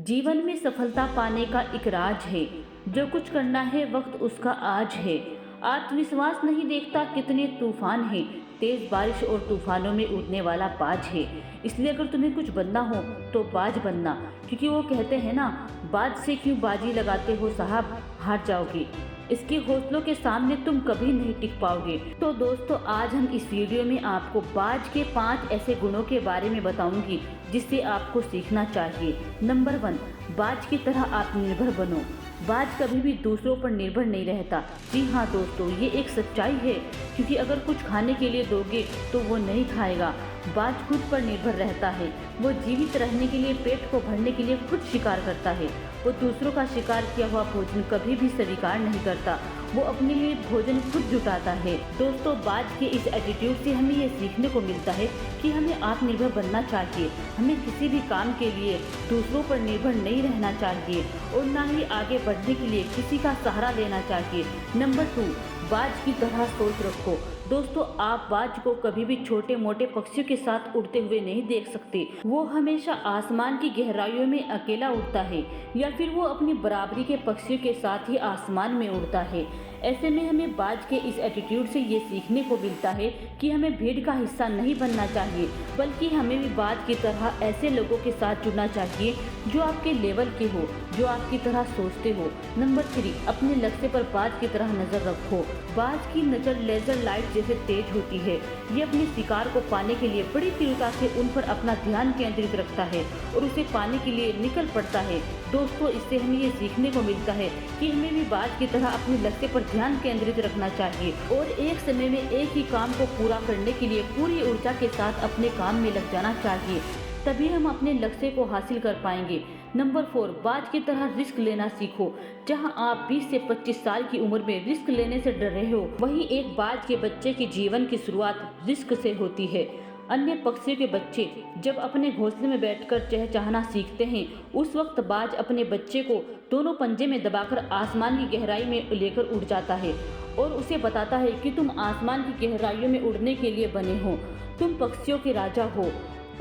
जीवन में सफलता पाने का एक राज है। जो कुछ करना है वक्त उसका आज है। आत्मविश्वास नहीं देखता कितने तूफान हैं, तेज बारिश और तूफानों में उड़ने वाला बाज है। इसलिए अगर तुम्हें कुछ बनना हो तो बाज बनना, क्योंकि वो कहते हैं ना, बाज से क्यों बाजी लगाते हो साहब, हार जाओगे। इसके हौसलों के सामने तुम कभी नहीं टिक पाओगे। तो दोस्तों, आज हम इस वीडियो में आपको बाज के 5 ऐसे गुणों के बारे में बताऊंगी जिससे आपको सीखना चाहिए। नंबर 1, बाज की तरह आत्मनिर्भर बनो। बाज कभी भी दूसरों पर निर्भर नहीं रहता। जी हाँ दोस्तों, ये एक सच्चाई है, क्योंकि अगर कुछ खाने के लिए दोगे तो वो नहीं खाएगा। बाज खुद पर निर्भर रहता है। वो जीवित रहने के लिए, पेट को भरने के लिए खुद शिकार करता है। वो दूसरों का शिकार किया हुआ भोजन कभी भी स्वीकार नहीं करता। वो अपने लिए भोजन खुद जुटाता है। दोस्तों, बाज के इस एटीट्यूड से हमें ये सीखने को मिलता है कि हमें आत्मनिर्भर बनना चाहिए। हमें किसी भी काम के लिए दूसरों पर निर्भर नहीं रहना चाहिए और ना ही आगे बढ़ने के लिए किसी का सहारा लेना चाहिए। नंबर 2, बाज की तरह सोच रखो। दोस्तों, आप बाज को कभी भी छोटे मोटे पक्षियों के साथ उड़ते हुए नहीं देख सकते। वो हमेशा आसमान की गहराइयों में अकेला उड़ता है, या फिर वो अपनी बराबरी के पक्षियों के साथ ही आसमान में उड़ता है। ऐसे में हमें बाज के इस एटीट्यूड से ये सीखने को मिलता है कि हमें भीड़ का हिस्सा नहीं बनना चाहिए, बल्कि हमें भी बाज की तरह ऐसे लोगों के साथ जुड़ना चाहिए जो आपके लेवल के हो, जो आपकी तरह सोचते हो। नंबर 3, अपने लक्ष्य पर बाज की तरह नजर रखो। बाज की नज़र लेजर लाइट जैसे तेज होती है। ये अपने शिकार को पाने के लिए बड़ी तीव्रता से उन पर अपना ध्यान केंद्रित रखता है और उसे पाने के लिए निकल पड़ता है। दोस्तों, इससे हमें ये सीखने को मिलता है कि हमें भी बाज की तरह अपने लक्ष्य पर ध्यान केंद्रित रखना चाहिए और एक समय में एक ही काम को पूरा करने के लिए पूरी ऊर्जा के साथ अपने काम में लग जाना चाहिए। तभी हम अपने लक्ष्य को हासिल कर पाएंगे। नंबर 4, बाज की तरह रिस्क लेना सीखो। जहां आप 20 से 25 साल की उम्र में रिस्क लेने से डर रहे हो, वहीं एक बाज के बच्चे की जीवन की शुरुआत रिस्क से होती है। अन्य पक्षियों के बच्चे जब अपने घोंसले में बैठकर चहचहाना सीखते हैं, उस वक्त बाज अपने बच्चे को दोनों पंजे में दबाकर आसमान की गहराई में लेकर उड़ जाता है और उसे बताता है कि तुम आसमान की गहराइयों में उड़ने के लिए बने हो, तुम पक्षियों के राजा हो।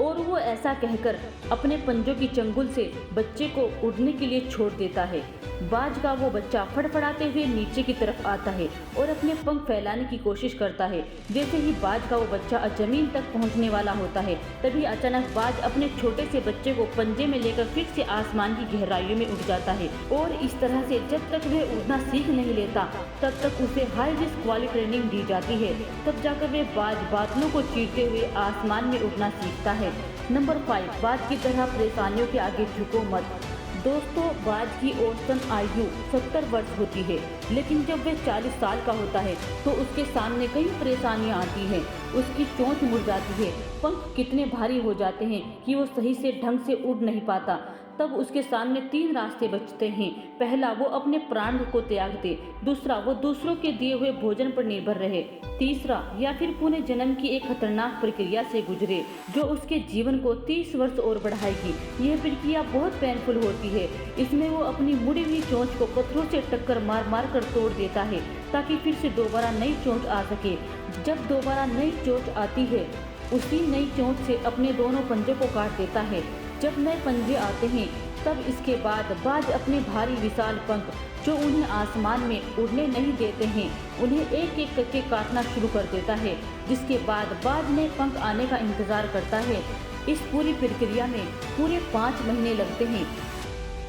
और वो ऐसा कहकर अपने पंजों की चंगुल से बच्चे को उड़ने के लिए छोड़ देता है। बाज का वो बच्चा फड़फड़ाते हुए नीचे की तरफ आता है और अपने पंख फैलाने की कोशिश करता है। जैसे ही बाज का वो बच्चा जमीन तक पहुंचने वाला होता है, तभी अचानक बाज अपने छोटे से बच्चे को पंजे में लेकर फिर से आसमान की गहराइयों में उड़ जाता है। और इस तरह से जब तक वह उड़ना सीख नहीं लेता, तब तक उसे हाई रिस्क वाली ट्रेनिंग दी जाती है। तब जाकर वह बाज बादलों को चीरते हुए आसमान में उड़ना सीखता है। नंबर 5, बाज की तरह परेशानियों के आगे झुको मत। दोस्तों, बाज की औसतन आयु 70 वर्ष होती है, लेकिन जब वह 40 साल का होता है तो उसके सामने कई परेशानियां आती हैं। उसकी चोंच मुड़ जाती है, पंख कितने भारी हो जाते हैं कि वो सही से ढंग से उड़ नहीं पाता। तब उसके सामने 3 रास्ते बचते हैं। पहला, वो अपने प्राण को त्याग दे। दूसरा, वो दूसरों के दिए हुए भोजन पर निर्भर रहे। तीसरा, या फिर पुनः जन्म की एक खतरनाक प्रक्रिया से गुजरे जो उसके जीवन को 30 वर्ष और बढ़ाएगी। यह प्रक्रिया बहुत पेनफुल होती है। इसमें वो अपनी मुड़ी हुई चोंच को पत्थरों से टक्कर मार मार कर तोड़ देता है, ताकि फिर से दोबारा नई चोंच आ सके। जब दोबारा नई चोंच आती है, उसी नई चोंच से अपने दोनों पंजों को काट देता है। जब नए पंजे आते हैं, तब इसके बाद बाज अपने भारी विशाल पंख, जो उन्हें आसमान में उड़ने नहीं देते हैं, उन्हें एक एक करके काटना शुरू कर देता है। जिसके बाद बाज नए पंख आने का इंतजार करता है। इस पूरी प्रक्रिया में पूरे 5 महीने लगते हैं,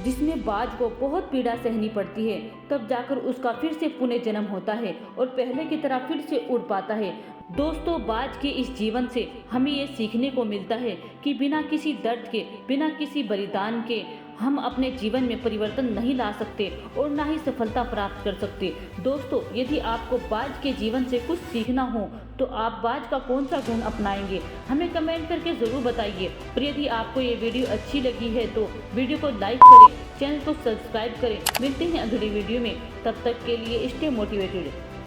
जिसमें बाज को बहुत पीड़ा सहनी पड़ती है। तब जाकर उसका फिर से पुनः जन्म होता है और पहले की तरह फिर से उड़ पाता है। दोस्तों, बाज के इस जीवन से हमें ये सीखने को मिलता है कि बिना किसी दर्द के, बिना किसी बलिदान के हम अपने जीवन में परिवर्तन नहीं ला सकते और ना ही सफलता प्राप्त कर सकते। दोस्तों, यदि आपको बाज के जीवन से कुछ सीखना हो तो आप बाज का कौन सा गुण अपनाएंगे, हमें कमेंट करके ज़रूर बताइए। और यदि आपको ये वीडियो अच्छी लगी है तो वीडियो को लाइक करें, चैनल को सब्सक्राइब करें। मिलते हैं अगली वीडियो में, तब तक के लिए स्टे मोटिवेटेड।